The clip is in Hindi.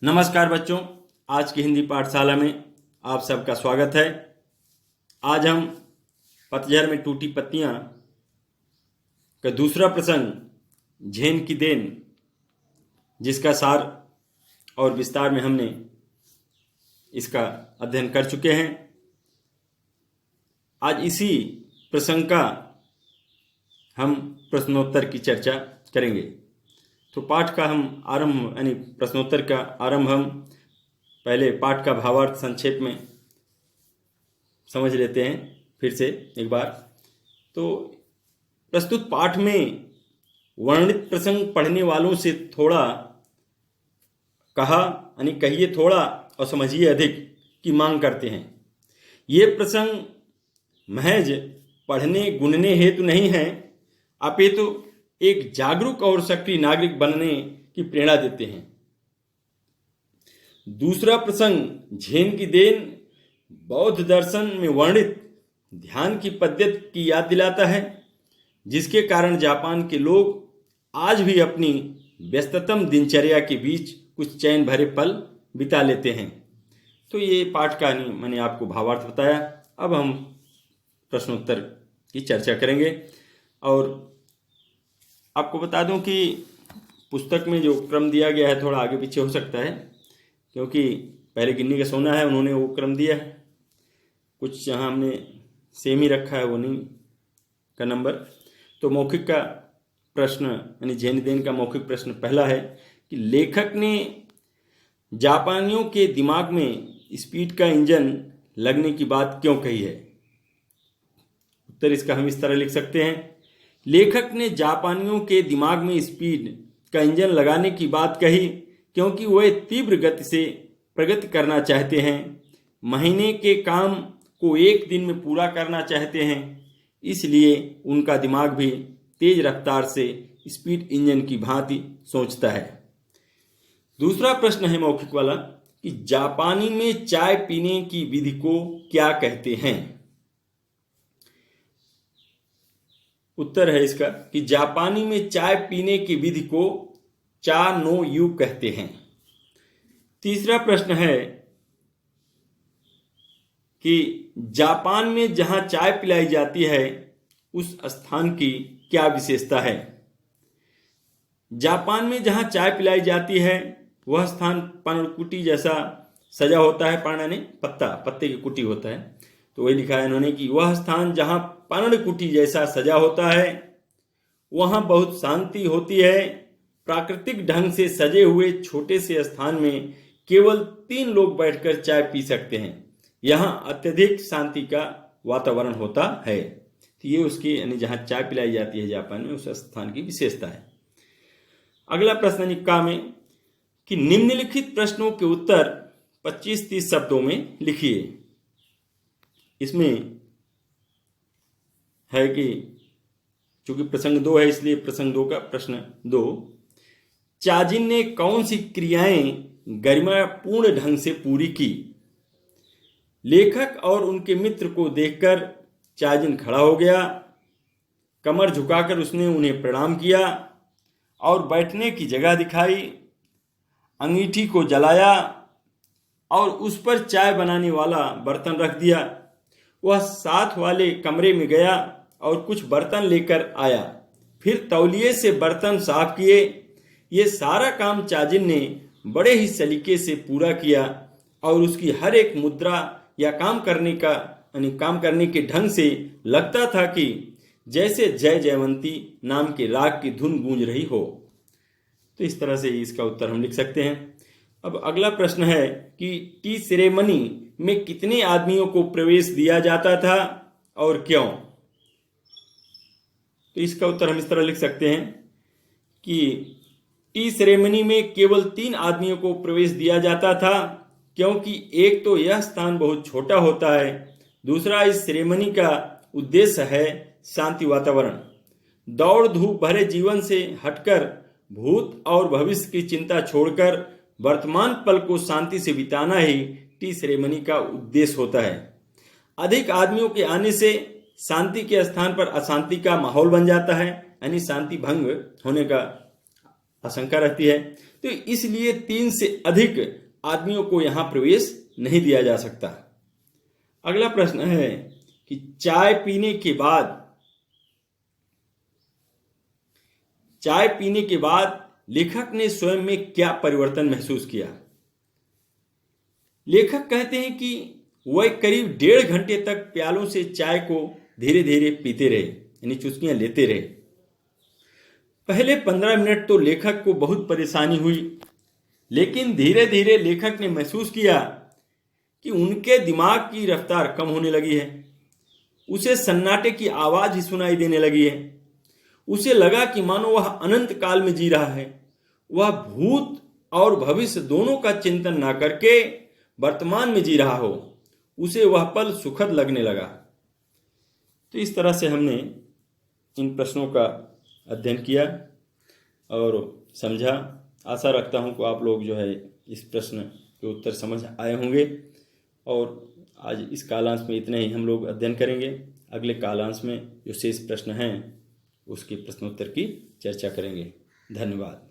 नमस्कार बच्चों, आज की हिंदी पाठशाला में आप सबका स्वागत है। आज हम पतझड़ में टूटी पत्तियां का दूसरा प्रसंग झेन की देन, जिसका सार और विस्तार में हमने इसका अध्ययन कर चुके हैं। आज इसी प्रसंग का हम प्रश्नोत्तर की चर्चा करेंगे। तो पाठ का हम आरंभ यानी प्रश्नोत्तर का आरंभ हम पहले पाठ का भावार्थ संक्षेप में समझ लेते हैं फिर से एक बार। तो प्रस्तुत पाठ में वर्णित प्रसंग पढ़ने वालों से थोड़ा कहा यानी कहिए थोड़ा और समझिए अधिक की मांग करते हैं। ये प्रसंग महज पढ़ने गुनने हेतु नहीं है, अपितु एक जागरूक और सक्रिय नागरिक बनने की प्रेरणा देते हैं। दूसरा प्रसंग झेन की देन बौद्ध दर्शन में वर्णित ध्यान की पद्धति की याद दिलाता है, जिसके कारण जापान के लोग आज भी अपनी व्यस्ततम दिनचर्या के बीच कुछ चैन भरे पल बिता लेते हैं। तो ये पाठ का मैंने आपको भावार्थ बताया। अब हम प्रश्नोत्तर की चर्चा करेंगे। और आपको बता दूं कि पुस्तक में जो क्रम दिया गया है थोड़ा आगे पीछे हो सकता है, क्योंकि पहले गिन्नी का सोना है, उन्होंने वो क्रम दिया है। कुछ जहाँ हमने सेम ही रखा है वो नहीं का नंबर। तो मौखिक का प्रश्न यानी झेन देन का मौखिक प्रश्न पहला है कि लेखक ने जापानियों के दिमाग में स्पीड का इंजन लगने की बात क्यों कही है। उत्तर इसका हम इस तरह लिख सकते हैं। लेखक ने जापानियों के दिमाग में स्पीड का इंजन लगाने की बात कही क्योंकि वे तीव्र गति से प्रगति करना चाहते हैं, महीने के काम को एक दिन में पूरा करना चाहते हैं, इसलिए उनका दिमाग भी तेज रफ्तार से स्पीड इंजन की भांति सोचता है। दूसरा प्रश्न है मौखिक वाला कि जापानी में चाय पीने की विधि को क्या कहते हैं। उत्तर है इसका कि जापानी में चाय पीने की विधि को चा नो यू कहते हैं। तीसरा प्रश्न है कि जापान में जहां चाय पिलाई जाती है उस स्थान की क्या विशेषता है। जापान में जहां चाय पिलाई जाती है वह स्थान पर्णकुटी जैसा सजा होता है। पर्ण यानी पत्ते की कुटी होता है, तो वही लिखा है इन्होंने कि वह स्थान जहां पर्णकुटी जैसा सजा होता है वहां बहुत शांति होती है। प्राकृतिक ढंग से सजे हुए छोटे से स्थान में केवल 3 लोग बैठकर चाय पी सकते हैं। यहां अत्यधिक शांति का वातावरण होता है। तो ये उसकी यानी जहां चाय पिलाई जाती है जापान में उस स्थान की विशेषता है। अगला प्रश्न निक्का में कि निम्नलिखित प्रश्नों के उत्तर 25-30 शब्दों में लिखिए। इसमें है कि चूंकि प्रसंग 2 है इसलिए प्रसंग 2 का प्रश्न 2, चाजिन ने कौन सी क्रियाएं गरिमापूर्ण ढंग से पूरी की। लेखक और उनके मित्र को देखकर चाजिन खड़ा हो गया, कमर झुकाकर उसने उन्हें प्रणाम किया और बैठने की जगह दिखाई, अंगीठी को जलाया और उस पर चाय बनाने वाला बर्तन रख दिया। वह साथ वाले कमरे में गया और कुछ बर्तन लेकर आया, फिर तौलिए से बर्तन साफ किए। ये सारा काम चाजिन ने बड़े ही सलीके से पूरा किया और उसकी हर एक मुद्रा या काम करने के ढंग से लगता था कि जैसे जय जयवंती नाम के राग की धुन गूंज रही हो। तो इस तरह से इसका उत्तर हम लिख सकते हैं। अब अगला प्रश्न है कि टी सेरेमनी में कितने आदमियों को प्रवेश दिया जाता था और क्यों। तो इसका उत्तर हम इस तरह लिख सकते हैं कि टी सेरेमनी में केवल 3 आदमियों को प्रवेश दिया जाता था, क्योंकि एक तो यह स्थान बहुत छोटा होता है, दूसरा इस सेरेमनी का उद्देश्य है शांति वातावरण। दौड़ धूप भरे जीवन से हटकर भूत और भविष्य की चिंता छोड़कर वर्तमान पल को शांति से बिताना ही टी सेरेमनी का उद्देश्य होता है। अधिक आदमियों के आने से शांति के स्थान पर अशांति का माहौल बन जाता है, यानी शांति भंग होने का आशंका रहती है। तो इसलिए 3 से अधिक आदमियों को यहां प्रवेश नहीं दिया जा सकता। अगला प्रश्न है कि चाय पीने के बाद लेखक ने स्वयं में क्या परिवर्तन महसूस किया। लेखक कहते हैं कि वह करीब 1.5 घंटे तक प्यालों से चाय को धीरे धीरे पीते रहे, यानी चुस्कियां लेते रहे। पहले 15 मिनट तो लेखक को बहुत परेशानी हुई, लेकिन धीरे धीरे लेखक ने महसूस किया कि उनके दिमाग की रफ्तार कम होने लगी है। उसे सन्नाटे की आवाज ही सुनाई देने लगी है। उसे लगा कि मानो वह अनंत काल में जी रहा है। वह भूत और भविष्य दोनों का चिंतन ना करके वर्तमान में जी रहा हो। उसे वह पल सुखद लगने लगा। तो इस तरह से हमने इन प्रश्नों का अध्ययन किया और समझा। आशा रखता हूं कि आप लोग जो है इस प्रश्न के उत्तर समझ आए होंगे। और आज इस कालांश में इतना ही हम लोग अध्ययन करेंगे। अगले कालांश में जो शेष प्रश्न हैं उसके प्रश्नोत्तर की चर्चा करेंगे। धन्यवाद।